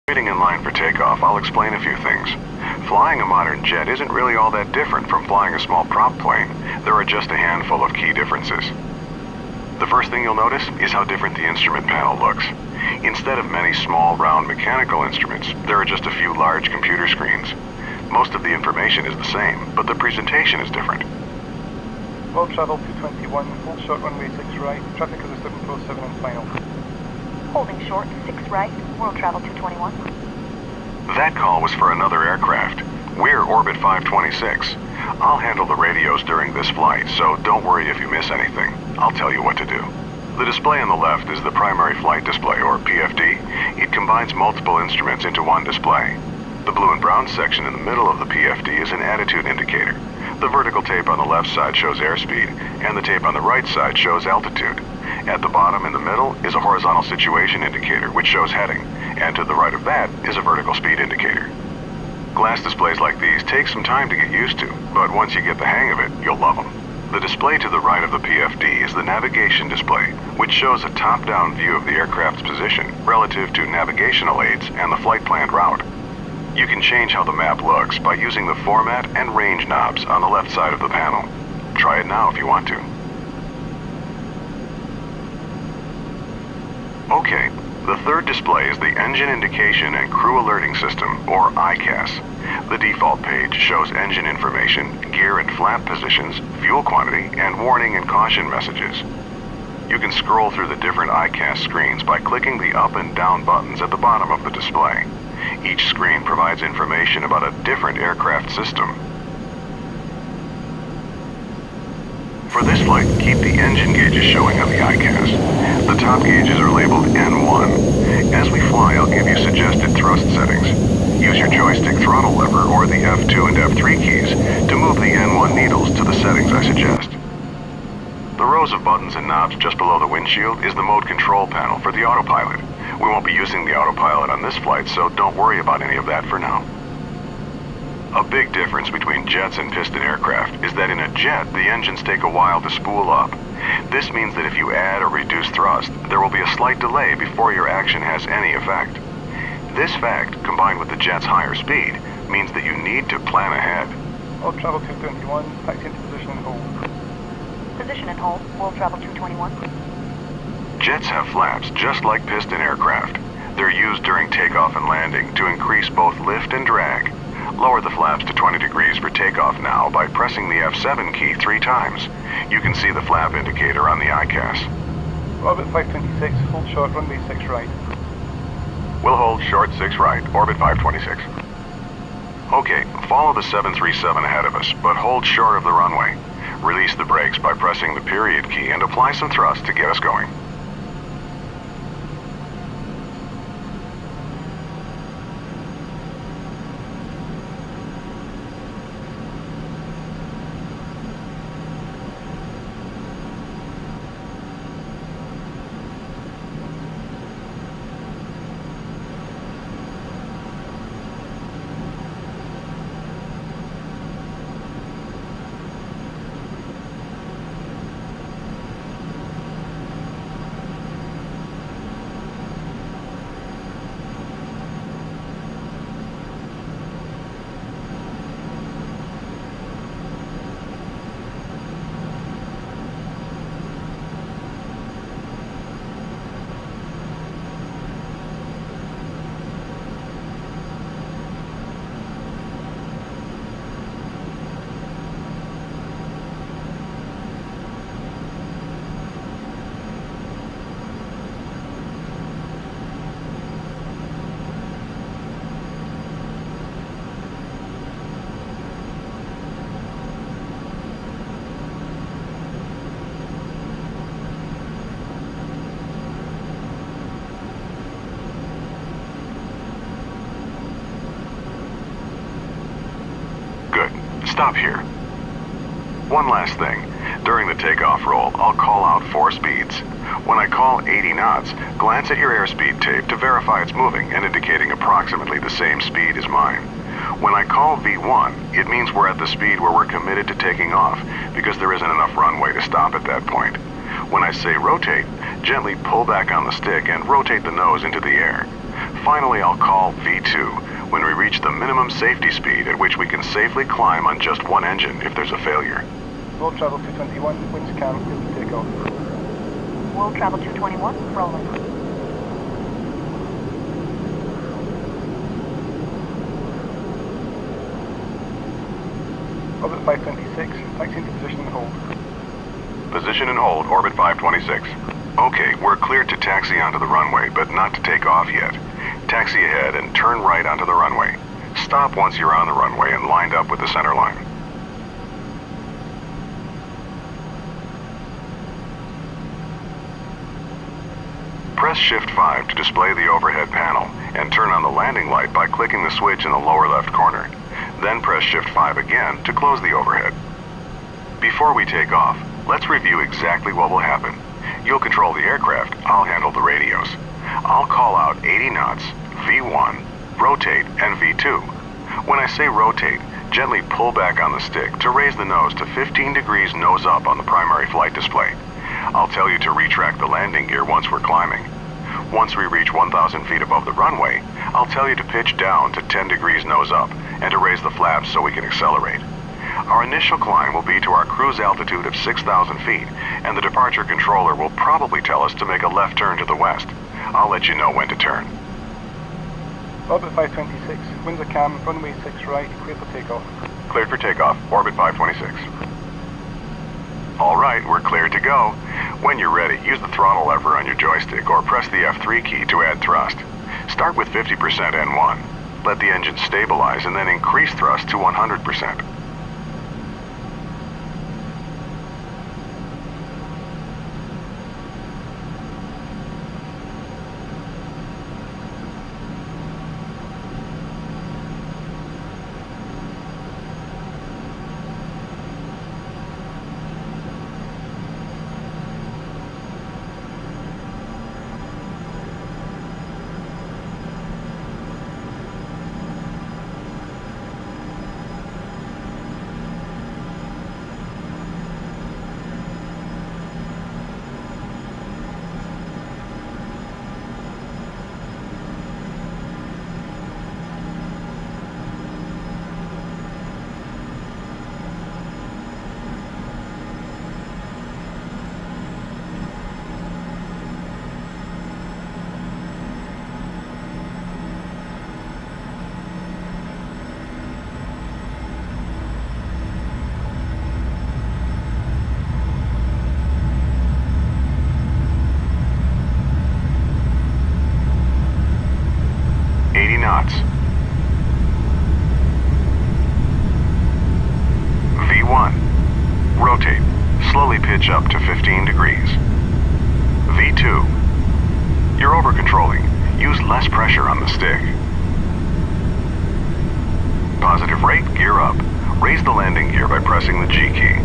Waiting in line for takeoff, I'll explain a few things. Flying a modern jet isn't really all that different from flying a small prop plane. There are just a handful of key differences. The first thing you'll notice is how different the instrument panel looks. Instead of many small, round mechanical instruments, there are just a few large computer screens. Most of the information is the same, but the presentation is different. World travel 221, hold short runway 6 right, traffic is a 747 and final. Holding short 6 right, world travel 221. That call was for another aircraft. We're Orbit 526. I'll handle the radios during this flight, so don't worry if you miss anything. I'll tell you what to do. The display on the left is the primary flight display, or PFD. It combines multiple instruments into one display. The blue and brown section in the middle of the PFD is an attitude indicator. The vertical tape on the left side shows airspeed, and the tape on the right side shows altitude. At the bottom in the middle is a horizontal situation indicator, which shows heading, and to the right of that is a vertical speed indicator. Glass displays like these take some time to get used to, but once you get the hang of it, you'll love them. The display to the right of the PFD is the navigation display, which shows a top-down view of the aircraft's position relative to navigational aids and the flight planned route. You can change how the map looks by using the format and range knobs on the left side of the panel. Try it now if you want to. Okay, the third display is the Engine Indication and Crew Alerting System, or ICAS. The default page shows engine information, gear and flap positions, fuel quantity, and warning and caution messages. You can scroll through the different ICAS screens by clicking the up and down buttons at the bottom of the display. Each screen provides information about a different aircraft system. For this flight, keep the engine gauges showing on the ICAS. The top gauges are labeled N1. As we fly, I'll give you suggested thrust settings. Use your joystick throttle lever or the F2 and F3 keys to move the N1 needles to the settings I suggest. The rows of buttons and knobs just below the windshield is the mode control panel for the autopilot. We won't be using the autopilot on this flight, so don't worry about any of that for now. A big difference between jets and piston aircraft is that in a jet, the engines take a while to spool up. This means that if you add or reduce thrust, there will be a slight delay before your action has any effect. This fact, combined with the jet's higher speed, means that you need to plan ahead. World travel 221, taxi into position and hold. Position and hold, world travel 221. Jets have flaps just like piston aircraft. They're used during takeoff and landing to increase both lift and drag. Lower the flaps to 20 degrees for takeoff now by pressing the F7 key 3 times. You can see the flap indicator on the ICAS. Orbit 526, hold short runway 6 right. We'll hold short 6 right, Orbit 526. Okay, follow the 737 ahead of us, but hold short of the runway. Release the brakes by pressing the period key and apply some thrust to get us going. Stop here. One last thing. During the takeoff roll, I'll call out 4 speeds. When I call 80 knots, glance at your airspeed tape to verify it's moving and indicating approximately the same speed as mine. When I call V1, it means we're at the speed where we're committed to taking off, because there isn't enough runway to stop at that point. When I say rotate, gently pull back on the stick and rotate the nose into the air. Finally, I'll call V2 when we reach the minimum safety speed at which we can safely climb on just one engine if there's a failure. World Travel 221, winds calm, clear for takeoff. World Travel 221, rolling. Orbit 526, taxi into position and hold. Position and hold, orbit 526. Okay, we're cleared to taxi onto the runway, but not to take off yet. Taxi ahead and turn right onto the runway. Stop once you're on the runway and lined up with the center line. Press Shift 5 to display the overhead panel and turn on the landing light by clicking the switch in the lower left corner. Then press Shift 5 again to close the overhead. Before we take off, let's review exactly what will happen. You'll control the aircraft, I'll handle the radios. I'll call out 80 knots, V1, rotate, and V2. When I say rotate, gently pull back on the stick to raise the nose to 15 degrees nose up on the primary flight display. I'll tell you to retract the landing gear once we're climbing. Once we reach 1,000 feet above the runway, I'll tell you to pitch down to 10 degrees nose up and to raise the flaps so we can accelerate. Our initial climb will be to our cruise altitude of 6,000 feet, and the departure controller will probably tell us to make a left turn to the west. I'll let you know when to turn. Orbit 526, winds are calm, runway 6 right, clear for takeoff. Cleared for takeoff, orbit 526. All right, we're cleared to go. When you're ready, use the throttle lever on your joystick or press the F3 key to add thrust. Start with 50% N1. Let the engine stabilize and then increase thrust to 100%. Knots. V1. Rotate. Slowly pitch up to 15 degrees. V2. You're over-controlling. Use less pressure on the stick. Positive rate, gear up. Raise the landing gear by pressing the G key.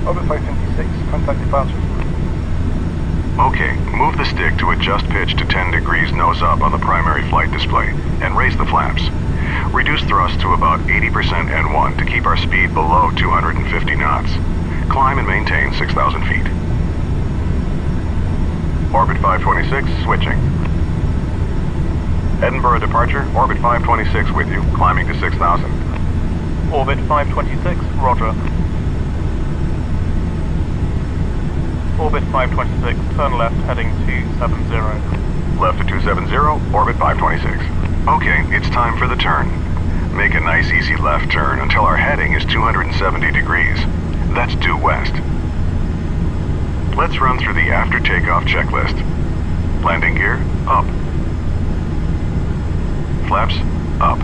Orbit 526, contact departure. Okay, move the stick to adjust pitch to 10 degrees nose up on the primary flight display, and raise the flaps. Reduce thrust to about 80% N1 to keep our speed below 250 knots. Climb and maintain 6,000 feet. Orbit 526, switching. Edinburgh departure, Orbit 526 with you, climbing to 6,000. Orbit 526, roger. Orbit 526, turn left, heading 270. Left to 270, orbit 526. Okay, it's time for the turn. Make a nice easy left turn until our heading is 270 degrees. That's due west. Let's run through the after takeoff checklist. Landing gear, up. Flaps, up.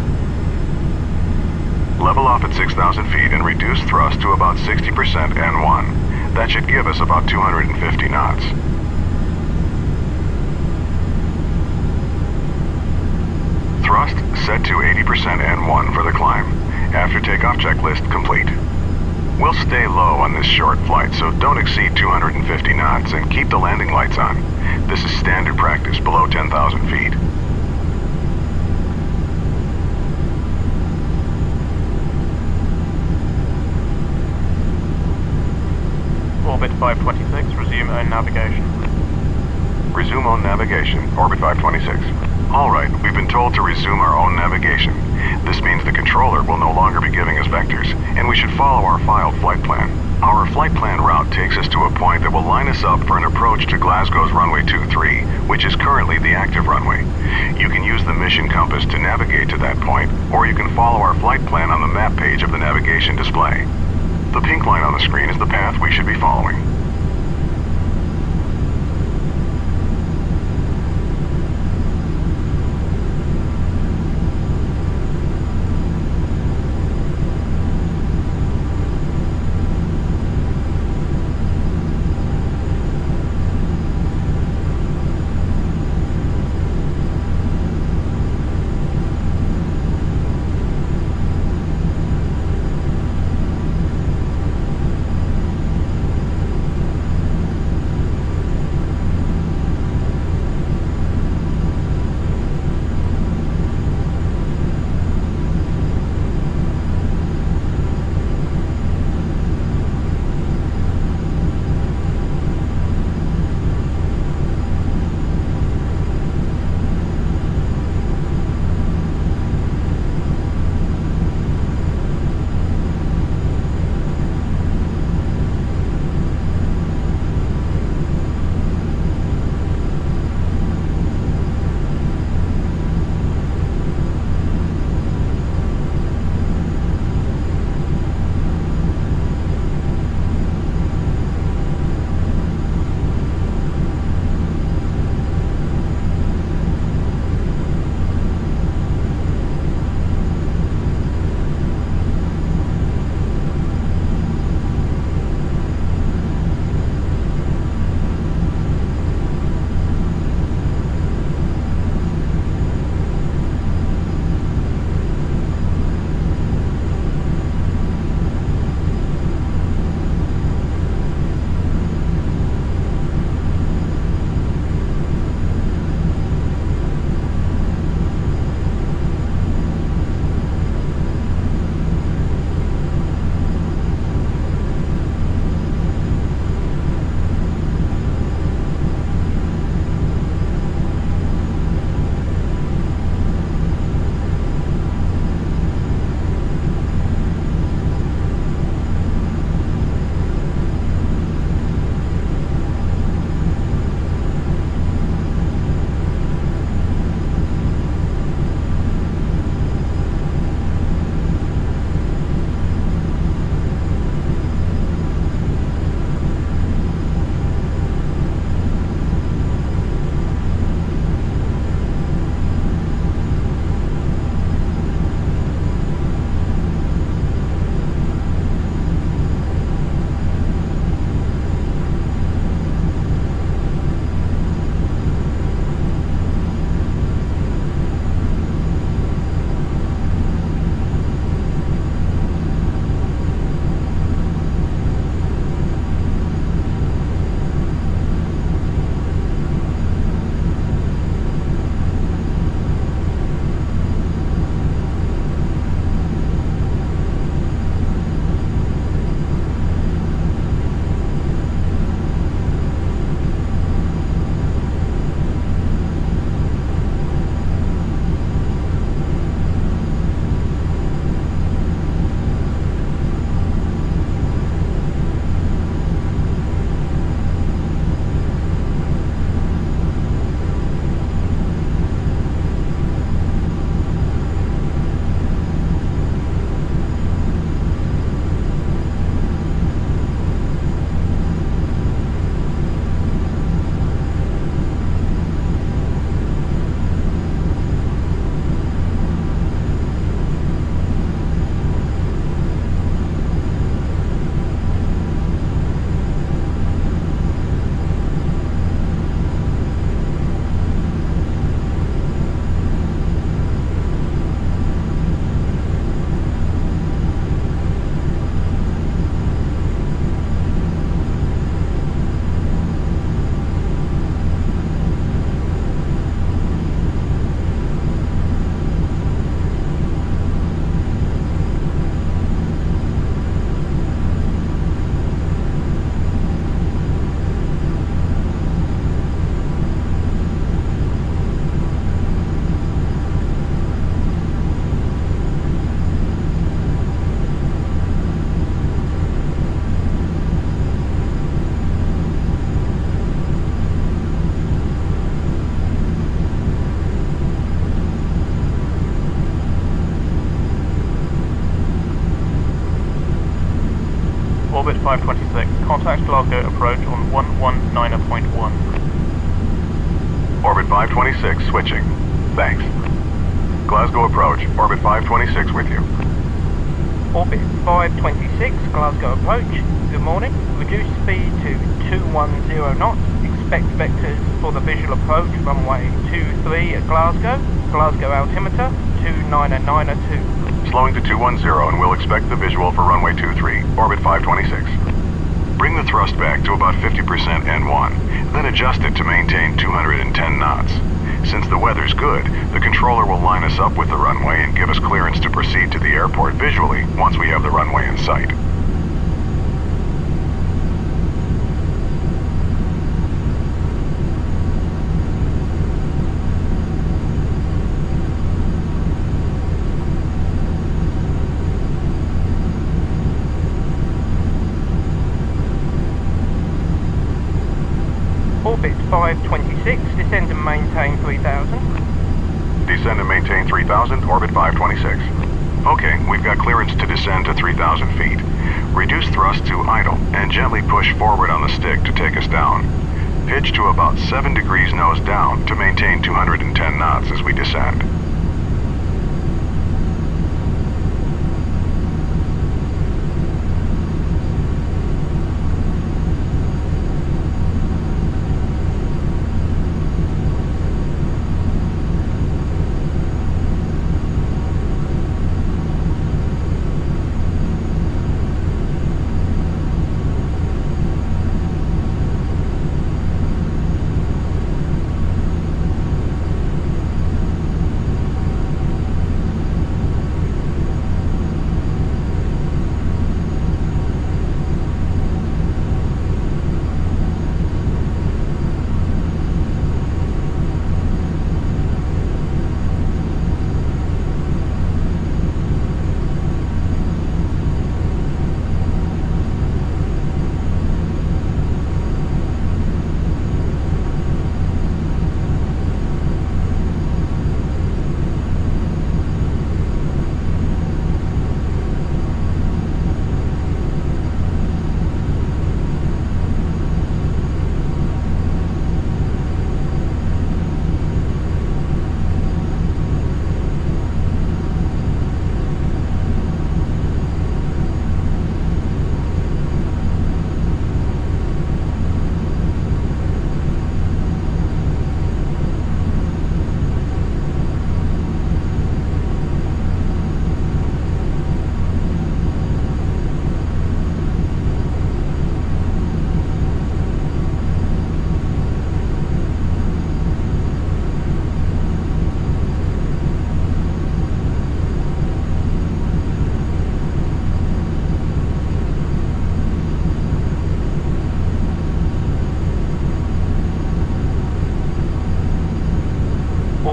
Level off at 6,000 feet and reduce thrust to about 60% N1. That should give us about 250 knots. Thrust set to 80% N1 for the climb. After takeoff checklist complete. We'll stay low on this short flight, so don't exceed 250 knots and keep the landing lights on. This is standard practice below 10,000 feet. Orbit 526, resume resume own navigation. Resume own navigation, orbit 526. All right, we've been told to resume our own navigation. This means the controller will no longer be giving us vectors, and we should follow our filed flight plan. Our flight plan route takes us to a point that will line us up for an approach to Glasgow's runway 23, which is currently the active runway. You can use the mission compass to navigate to that point, or you can follow our flight plan on the map page of the navigation display. The pink line on the screen is the path we should be following. approach on 119.1. Orbit 526 switching. Thanks. Glasgow approach, Orbit 526 with you. Orbit 526, Glasgow approach. Good morning. Reduce speed to 210 knots. Expect vectors for the visual approach, runway 23 at Glasgow. Glasgow altimeter 29902. Slowing to 210 and we'll expect the visual for runway 23, Orbit 526. Bring the thrust back to about 50% N1, then adjust it to maintain 210 knots. Since the weather's good, the controller will line us up with the runway and give us clearance to proceed to the airport visually once we have the runway in sight. Orbit 526, descend and maintain 3000. Descend and maintain 3000, Orbit 526. Okay, we've got clearance to descend to 3000 feet. Reduce thrust to idle and gently push forward on the stick to take us down. Pitch to about 7 degrees nose down to maintain 210 knots as we descend.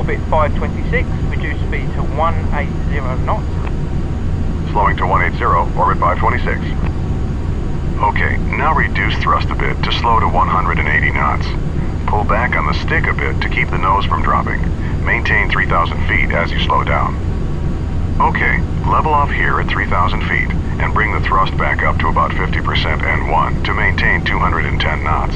Orbit 526, reduce speed to 180 knots. Slowing to 180, Orbit 526. Okay, now reduce thrust a bit to slow to 180 knots. Pull back on the stick a bit to keep the nose from dropping. Maintain 3,000 feet as you slow down. Okay, level off here at 3,000 feet and bring the thrust back up to about 50% N1 to maintain 210 knots.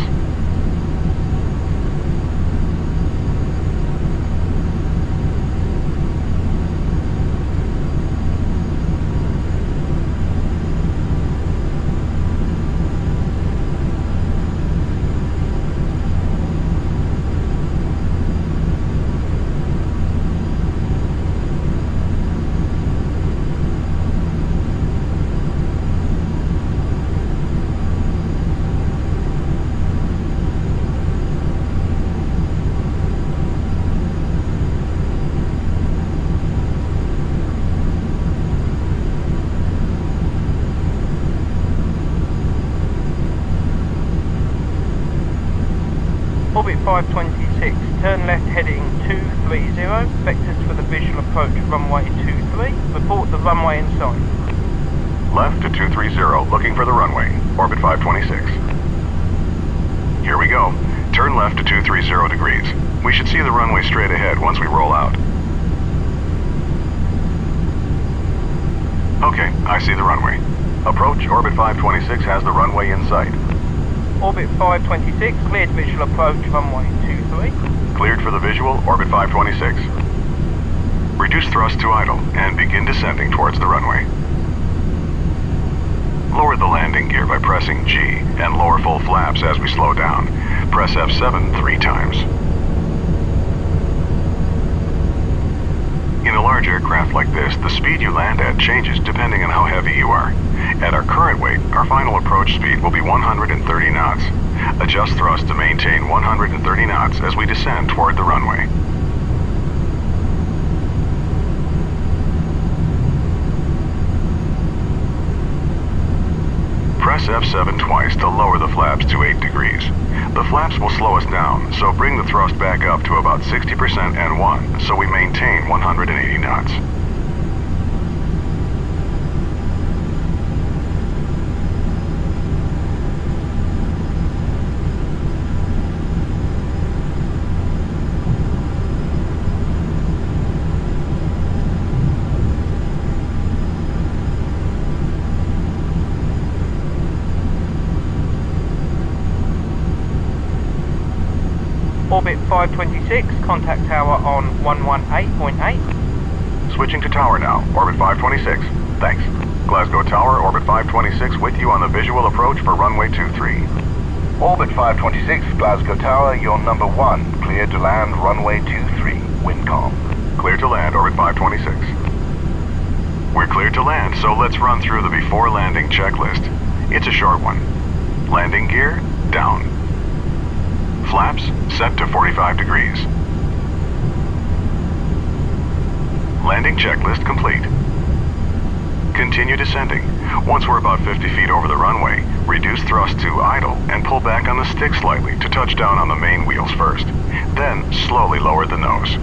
Orbit 526, turn left heading 230, vectors for the visual approach runway 23, report the runway in sight. Left to 230, looking for the runway, Orbit 526. Here we go. Turn left to 230 degrees. We should see the runway straight ahead once we roll out. Okay, I see the runway. Approach, Orbit 526 has the runway in sight. Orbit 526, cleared visual approach, runway 23. Cleared for the visual, orbit 526. Reduce thrust to idle and begin descending towards the runway. Lower the landing gear by pressing G and lower full flaps as we slow down. Press F7 3 times. In a large aircraft like this, the speed you land at changes depending on how heavy you are. At our current weight, our final approach speed will be 130 knots. Adjust thrust to maintain 130 knots as we descend toward the runway. Press F7 twice to lower the flaps to 8 degrees. The flaps will slow us down, so bring the thrust back up to about 60% N1, so we maintain 180 knots. Orbit 526, contact tower on 118.8. Switching to tower now, orbit 526. Thanks. Glasgow Tower, orbit 526 with you on the visual approach for runway 23. Orbit 526, Glasgow Tower, you're number 1. Cleared to land runway 23. Wind calm. Cleared to land, orbit 526. We're cleared to land, so let's run through the before landing checklist. It's a short one. Landing gear, down. Flaps, set to 45 degrees. Landing checklist complete. Continue descending. Once we're about 50 feet over the runway, reduce thrust to idle and pull back on the stick slightly to touch down on the main wheels first. Then, slowly lower the nose.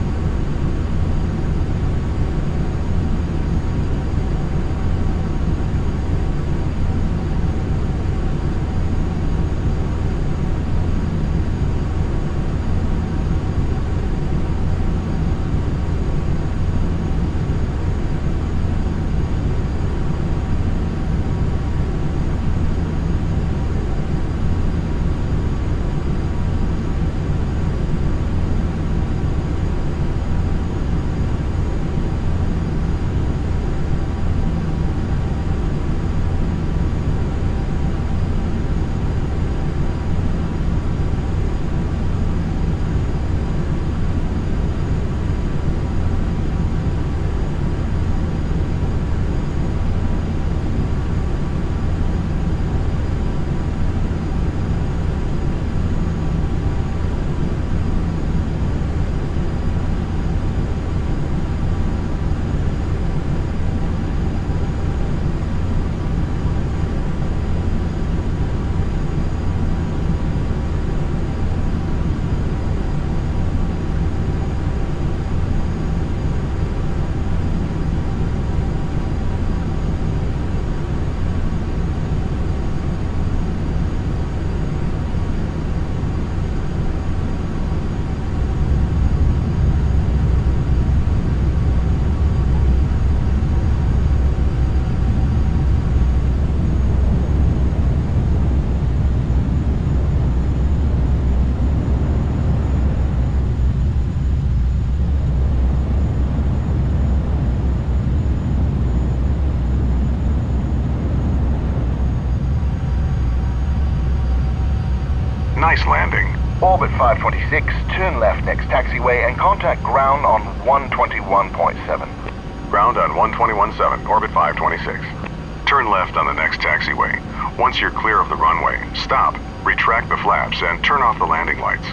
Nice landing. Orbit 526, turn left next taxiway and contact ground on 121.7. Ground on 121.7, orbit 526. Turn left on the next taxiway. Once you're clear of the runway, stop, retract the flaps, and turn off the landing lights.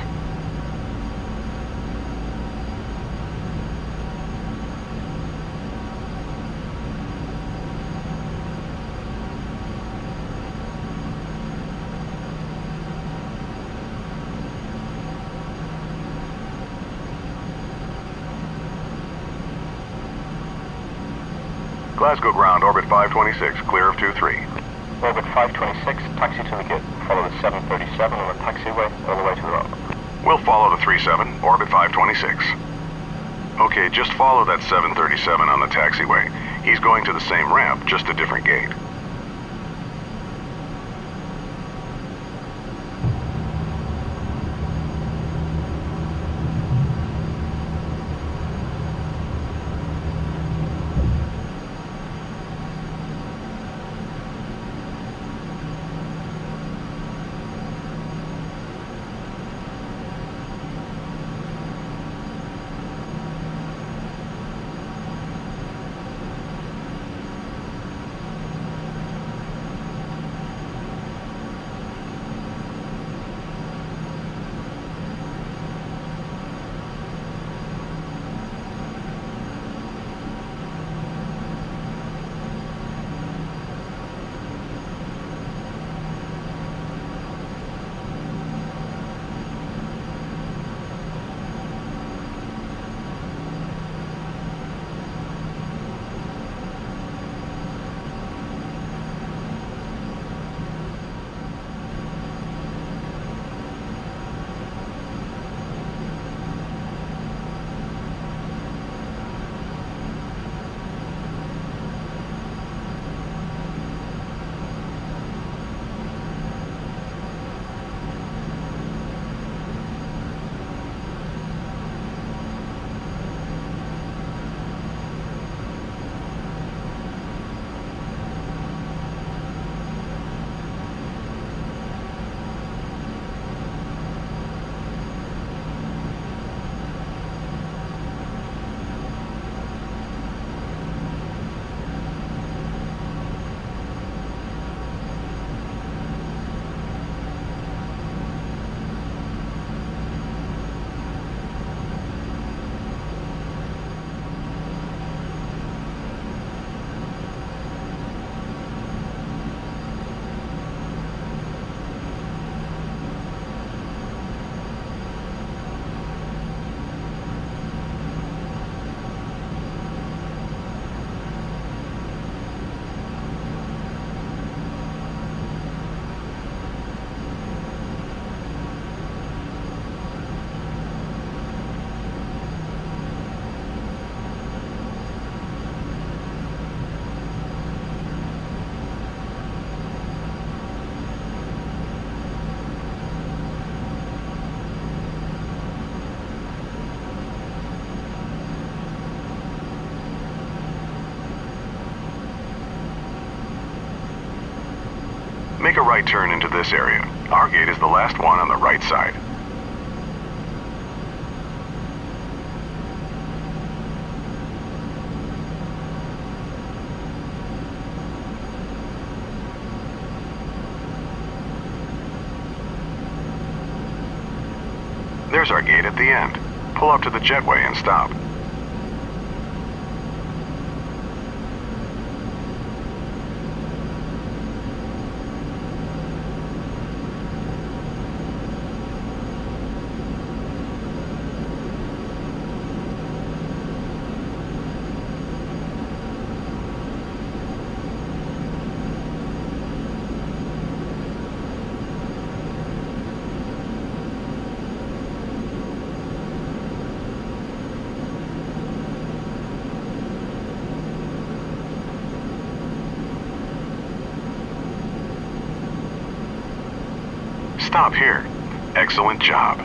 Glasgow ground, orbit 526, clear of 23. Orbit 526, taxi to the gate. Follow the 737 on the taxiway all the way to the runway. We'll follow the 37, orbit 526. Okay, just follow that 737 on the taxiway. He's going to the same ramp, just a different gate. right turn into this area. Our gate is the last one on the right side. There's our gate at the end. Pull up to the jetway and stop. Stop here. Excellent job.